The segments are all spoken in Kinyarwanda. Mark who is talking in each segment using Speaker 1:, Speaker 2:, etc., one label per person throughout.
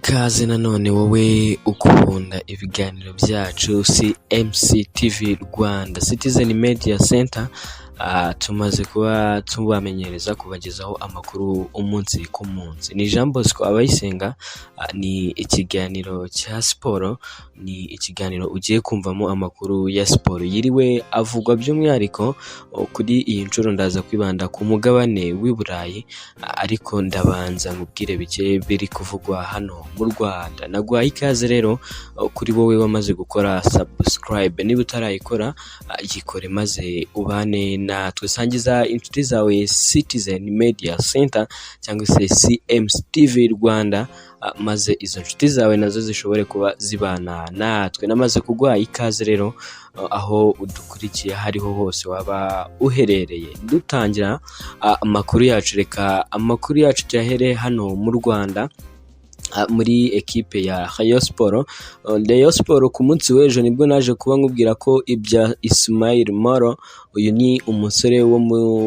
Speaker 1: ikaze nanone wowe ukunda ibiganiro byacu CMC TV Rwanda Citizen Media Center. Tumaze kuba tubamenyereza kubagezaho amakuru umunsi ku munsi. Ni Jean Bosco Abayisenga, ni ikiganiro cya siporo, ni ikiganiro ugiye kumvamo amakuru ya siporo yiriwe avugwa by'umwihariko kuri iyi nshuro. Ndaza kwibanda ku mugabane w'i Burayi, ariko ndabanza ngubwire bike biri kuvugwa hano mu Rwanda. Naguhaye ikaze rero kuri wowe wamaze gukora subscribe. Niba utarayikora yikore maze ubane natwe. Sangiza inshuti zawe Citizen Media Center cyangwa se CMC TV Rwanda, maze izo nshuti zawe nazo zishobore kuba zibana natwe. Namaze kuguha ikaze rero aho udukurikiye hariho hose waba uherereye. Dutangira amakuru yacu, reka amakuru yacu cyahere hano mu Rwanda muri ekipe ya Rayonsport. Rayonsport ku munsi w'ejo nibwo naje kuba nkubwira ko ibya Ismail Moro, uyu ni umusore wo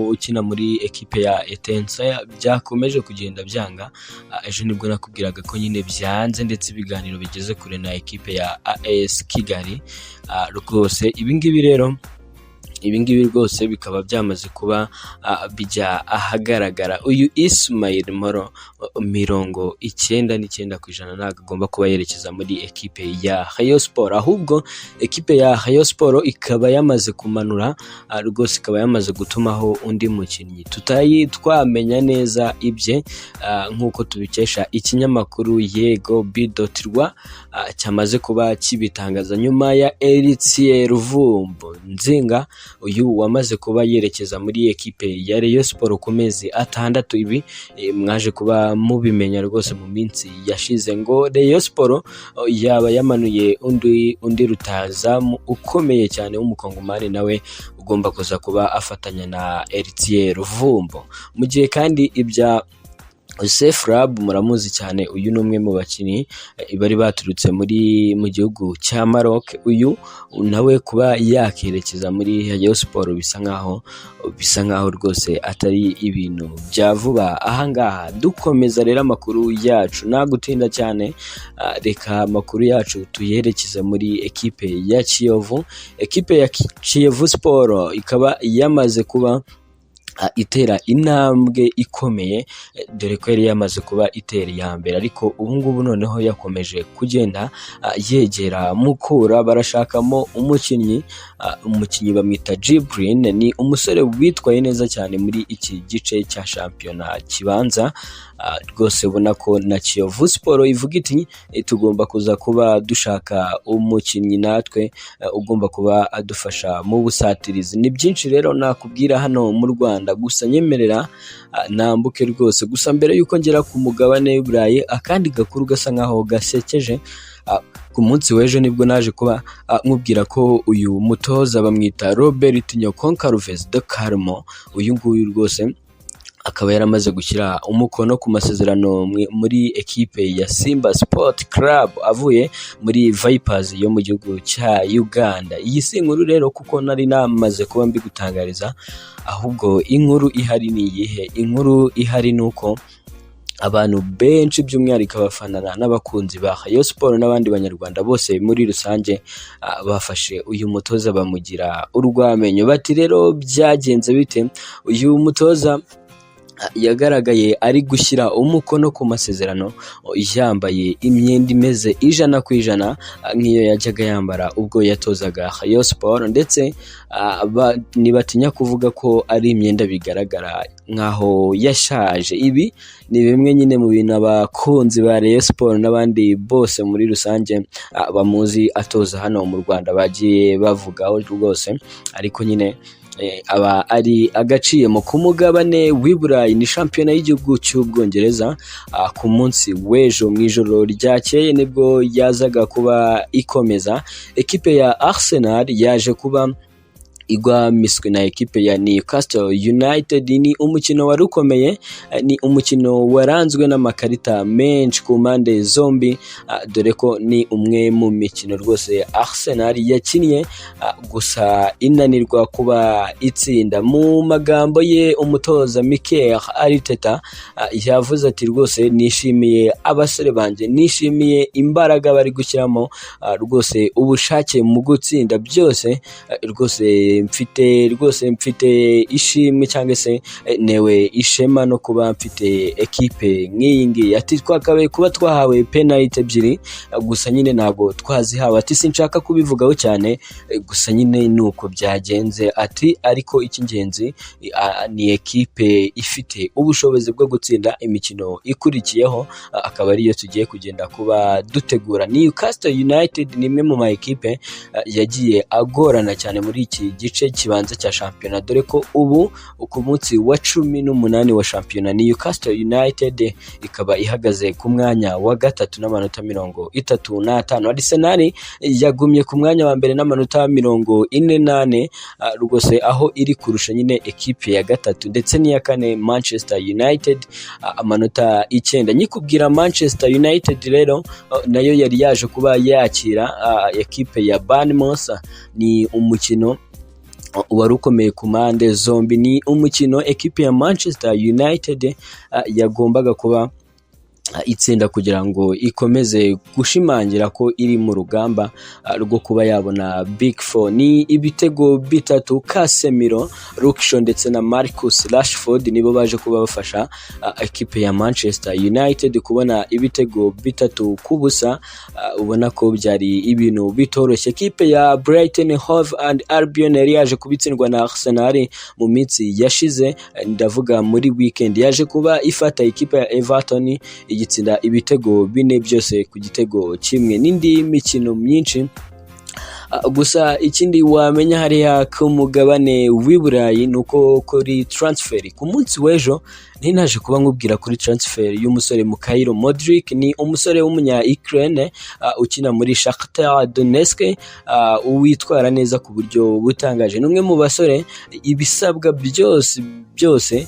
Speaker 1: ukina muri ekipe ya Etensa, byakomeje kugenda byanga. Ejo nibwo nakubwiraga ko nyine byanze ndetse ibiganiro bigeze kure na ekipe ya AS Kigali. Rwose ibingibi rwose bikaba byamaze kuba bijya ahagaragara. Uyu Ismail Moro 99% ntabwo agomba kuba yerekeza muri ekipe ya Rayonsport, ahubwo ekipe ya Rayonsport ikaba yamaze kumanura, rwose ikaba yamaze gutumaho undi mukinnyi tutayi twamenya neza ibye, nk'uko tubikesha ikinyamakuru Yego B.rw cyamaze kuba kibitangaza. Nyuma ya Yatsikiye Ruvumbo Nzinga, uyu wamaze kuba yerekeza muri ekipe ya Rayonsport ku mezi 6. Ibi mwaje kuba mubimenya rwose mu minsi yashize ngo Rayonsport yaba yamanuye undi Rutahizamu ukomeye cyane w'umukongomani, nawe ugomba kuza kuba afatanya na Yatsikiye Ruvumbo. Mu gihe kandi ibya Rab muramuzi cyane, uyu ni umwe mu bakinnyi bari baturutse mu gihugu cya Maroc. Uyu nawe kuba yakerekeza muri Rayonsport bisa nkaho rwose atari ibintu bya vuba. Ahangaha dukomeza rero amakuru yacu, nagutinda cyane, reka amakuru yacu tuyerekeze muri ekipe ya Kiyovu. Ekipe ya Kiyovu Sport ikaba yamaze kuba itera intambwe ikomeye, dore ko yari yamaze kuba itera iya mbere, ariko ubu ngubu noneho yakomeje kugenda yegera Mukura. Barashakamo umukinnyi bamwita Jibril, ni umusore witwaye neza cyane muri iki gice cya shampiyona kibanza. Rwose ubona ko na Kiyovu Sport ivuga iti tugomba kuza kuba dushaka umukinnyi natwe ugomba kuba adufasha mu busatirizi. Ni byinshi rero nakubwira hano mu Rwanda, gusa nyemerera nambuke rwose. Gusa mbere yuko ngera ku mugabane w'i Burayi, akandi gakuru gasa nkaho gasekeje. Ku munsi w'ejo nibwo naje kuba nkubwira ko uyu mutoza bamwita Robert Nyokonkaruves de Carmo, uyu nguyu rwose akaba yaramaze gushyira umukono ku masezerano muri ekipe ya Simba Sport Club avuye muri Vipers yo mu gihugu cya Uganda. Iyi si inkuru rero kuko nari namaze kuba mbigutangariza, ahubwo inkuru ihari ni iyihe? Inkuru ihari nuko abantu benshi by'umwihariko abafana n'abakunzi ba Rayonsport n'abandi banyarwanda bose muri rusange bafashe uyu mutoza bamugira urwamenyo. Bati rero byagenze bite? Uyu mutoza yagaragaye ari gushyira umukono ku masezerano yambaye imyenda imeze 100% nk'iyo yajyaga yambara ubwo yatozaga Rayonsport, ndetse ntibatinya kuvuga ko ari imyenda bigaragara nkaho yashaje. Ibi ni bimwe nyine mu bintu abakunzi ba Rayonsport n'abandi bose muri rusange bamuzi atoza hano mu Rwanda bagiye bavugaho rwose, ariko nyine aba ari agaciye mu kumugabane w'i Burayi. Ni shampiyona y'igihugu cy'Ubwongereza. Ku munsi w'ejo mu ijoro ryakeye nibwo yazaga kuba ikomeza. Ekipe ya Arsenal yaje kuba igwa miswi na ekipe ya Newcastle United. Ni umukino wari ukomeye, ni umukino waranzwe n'amakarita menshi ku mpande zombi, dore ko ni umwe mu mikino rwose Arsenal yakinnye gusa inanirwa kuba itsinda. Mu magambo ye umutoza Mikel Arteta yavuze ati rwose nishimiye abasore banje, nishimiye imbaraga bari gushyiramo, rwose ubushake mu gutsinda byose, rwose mfite ishimwe cyangwa se newe ishema no kuba mfite ekipe nk'iyi ngiyi. Ati twakabaye kuba twahawe penalty ebyiri gusa nyine ntabwo twazihawe. Ati sinshaka kubivugaho cyane gusa nyine nuko byagenze. Ati ariko icy'ingenzi ni ekipe ifite ubushobozi bwo gutsinda imikino ikurikiyeho, akaba ariyo tugiye kugenda kuba dutegura. Newcastle United ni imwe mu ma ekipe yagiye agorana cyane muri iki gice kibanza cya shampiyona, dore ko ubu ku munsi wa 18 wa shampiyona Newcastle United ikaba ihagaze ku mwanya wa gatatu n'amanota 35. Arsenal yagumye ku mwanya wa mbere n'amanota 48, rwose aho iri kurusha nyine ekipe ya gatatu ndetse n'iya kane Manchester United amanota 9. Nyikubwira Manchester United rero nayo yari yaje kuba yakira ekipe ya Bournemouth. Ni umukino wari ukomeye ku mpande zombi, ni umukino ekipe ya Manchester United yagombaga kuba itsinda kugira ngo ikomeze gushimangira ko iri mu rugamba rwo kuba yabona Big Four. Ni ibitego bitatu Casemiro, Luke Shaw ndetse na Marcus Rashford nibo baje kuba bafasha ekipe ya Manchester United kubona ibitego bitatu ku busa. Ubona ko byari ibintu bitoroshye. Ekipe ya Brighton Hove and Albion yari yaje kubitsindwa na Arsenal mu minsi yashize, ndavuga muri weekend, yaje kuba ifata ekipe ya Everton igitsinda ibitego 4 byose ku gitego kimwe. N'indi mikino myinshi gusa ikindi wamenya hariya ku mugabane w'i Burayi nuko kuri transfer ku munsi w'ejo ninaje kuba nkubwira kuri transfer y'umusore Mikhail Modric. Ni umusore w'umunya Ukraine ukina muri Shakhtar Donetsk, uwitwara neza ku buryo butangaje. Numwe mu basore ibisabwa byose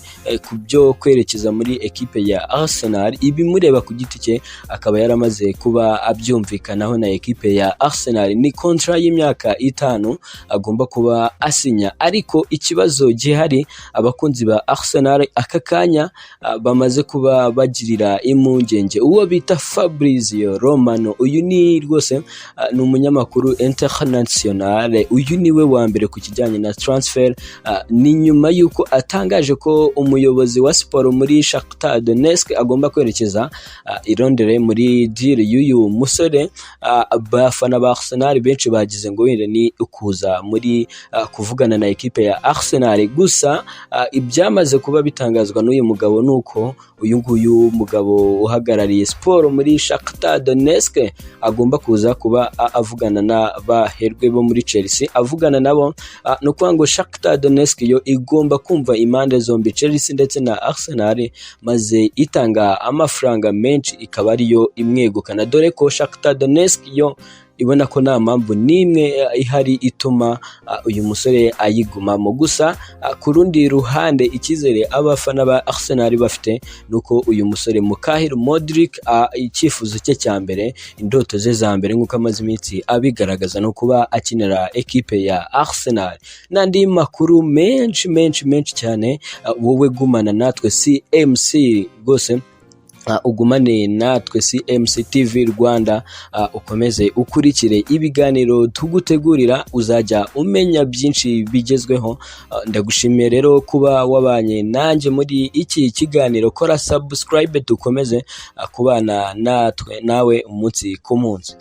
Speaker 1: ku byo kwerekeza muri ekipe ya Arsenal ibimureba ku giti cye akaba yaramaze kuba abyumvikanaho na ekipe ya Arsenal. Ni contrat y'imyaka 5 agomba kuba asinya, ariko ikibazo gihari abakunzi ba Arsenal aka kanya bamaze kuba bagirira impungenge uwo bita Fabrizio Romano. Uyu ni rwose ni umunyamakuru international, uyu niwe wa mbere ku kijyanye na transfer. Ni nyuma yuko atangaje ko umuyobozi wa siporo muri Shakhtar Donetsk agomba kwerekeza i Londres muri deal y'uyu musore. Abafana ba Arsenal benshi bagize ngo wenda ni ukuza muri kuvugana na ekipe ya Arsenal, gusa ibyamaze kuba bitangazwa n'uyu mugabo nuko uyu nguyu mugabo uhagarariye siporo muri Shakhtar Donetsk agomba kuza kuba avugana n'abaherwe bo muri Chelsea, avugana nabo. Nuko ngo Shakhtar Donetsk yo igomba kumva impande zombi, Chelsea ndetse na Arsenal, maze itanga amafaranga menshi ikaba ariyo imwegukana, dore ko Shakhtar Donetsk yo ibona ko nta mpamvu n'imwe ihari ituma uyu musore ayigumamo. Gusa ku rundi ruhande icyizere abafana ba Arsenal bafite nuko uyu musore Mikhail Modric icyifuzo cye cya mbere, indoto ze za mbere nk'uko amaze iminsi abigaragaza no kuba akinira ekipe ya Arsenal. N'andi makuru menshi cyane, wowe gumana natwe CMC rwose, ugumane natwe CMC TV Rwanda, ukomeze ukurikire ibiganiro tugutegurira, uzajya umenya byinshi bigezweho. Ndagushimiye rero kuba wabanye nanjye muri iki kiganiro. Kora subscribe tukomeze kubana nawe umunsi ku munsi.